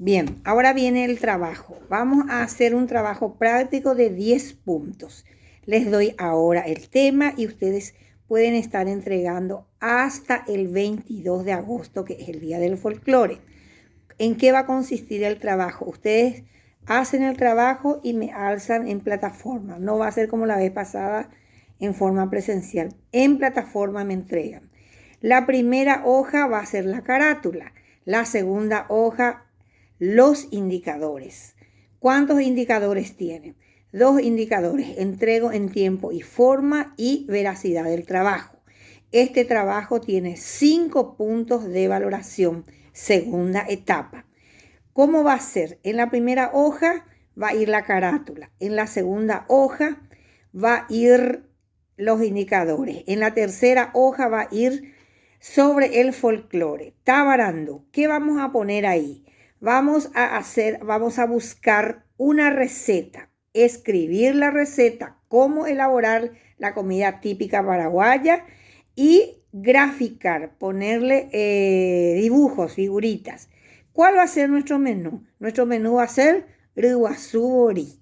Bien, ahora viene el trabajo. Vamos a hacer un trabajo práctico de 10 puntos. Les doy ahora el tema y ustedes pueden estar entregando hasta el 22 de agosto, que es el Día del Folclore. ¿En qué va a consistir el trabajo? Ustedes hacen el trabajo y me alzan en plataforma. No va a ser como la vez pasada en forma presencial. En plataforma me entregan. La primera hoja va a ser la carátula. La segunda hoja, los indicadores. ¿Cuántos indicadores tienen? 2 indicadores. Entrego en tiempo y forma y veracidad del trabajo. Este trabajo tiene 5 puntos de valoración. Segunda etapa. ¿Cómo va a ser? En la primera hoja va a ir la carátula. En la segunda hoja va a ir los indicadores. En la tercera hoja va a ir sobre el folclore. Tabarando. ¿Qué vamos a poner ahí? Vamos a buscar una receta, escribir la receta, cómo elaborar la comida típica paraguaya y graficar, ponerle dibujos, figuritas. ¿Cuál va a ser nuestro menú? Nuestro menú va a ser Ruasubori.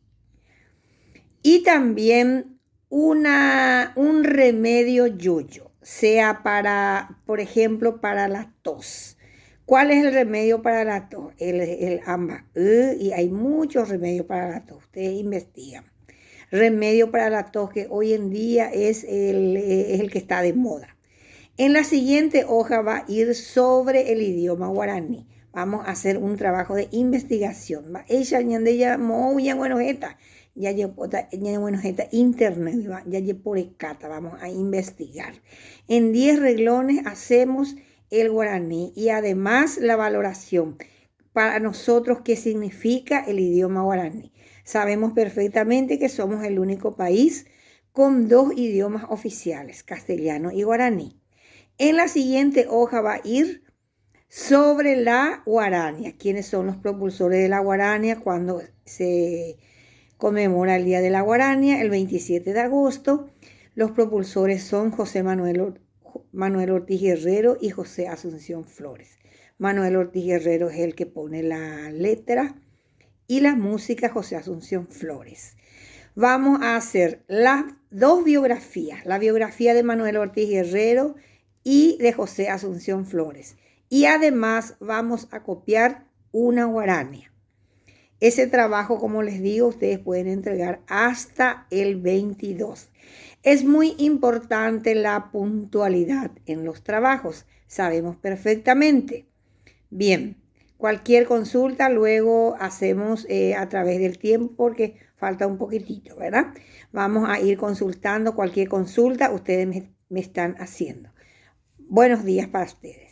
Y también un remedio yuyo, sea para, por ejemplo, para la tos. ¿Cuál es el remedio para la tos? El amba. Y hay muchos remedios para la tos. Ustedes investigan. Remedio para la tos que hoy en día es el que está de moda. En la siguiente hoja va a ir sobre el idioma guaraní. Vamos a hacer un trabajo de investigación. Ella ya muy bueno ya internet, ya por ecata, vamos a investigar. En 10 reglones hacemos el guaraní y además la valoración para nosotros qué significa el idioma guaraní. Sabemos perfectamente que somos el único país con 2 idiomas oficiales, castellano y guaraní. En la siguiente hoja va a ir sobre la guarania. ¿Quiénes son los propulsores de la guarania cuando se conmemora el Día de la Guarania, el 27 de agosto? Los propulsores son José Manuel Ortiz Guerrero y José Asunción Flores. Manuel Ortiz Guerrero es el que pone la letra y la música, José Asunción Flores. Vamos a hacer las 2 biografías, la biografía de Manuel Ortiz Guerrero y de José Asunción Flores. Y además vamos a copiar una guarania. Ese trabajo, como les digo, ustedes pueden entregar hasta el 22. Es muy importante la puntualidad en los trabajos. Sabemos perfectamente. Bien, cualquier consulta luego hacemos a través del tiempo porque falta un poquitito, ¿verdad? Vamos a ir consultando cualquier consulta ustedes me están haciendo. Buenos días para ustedes.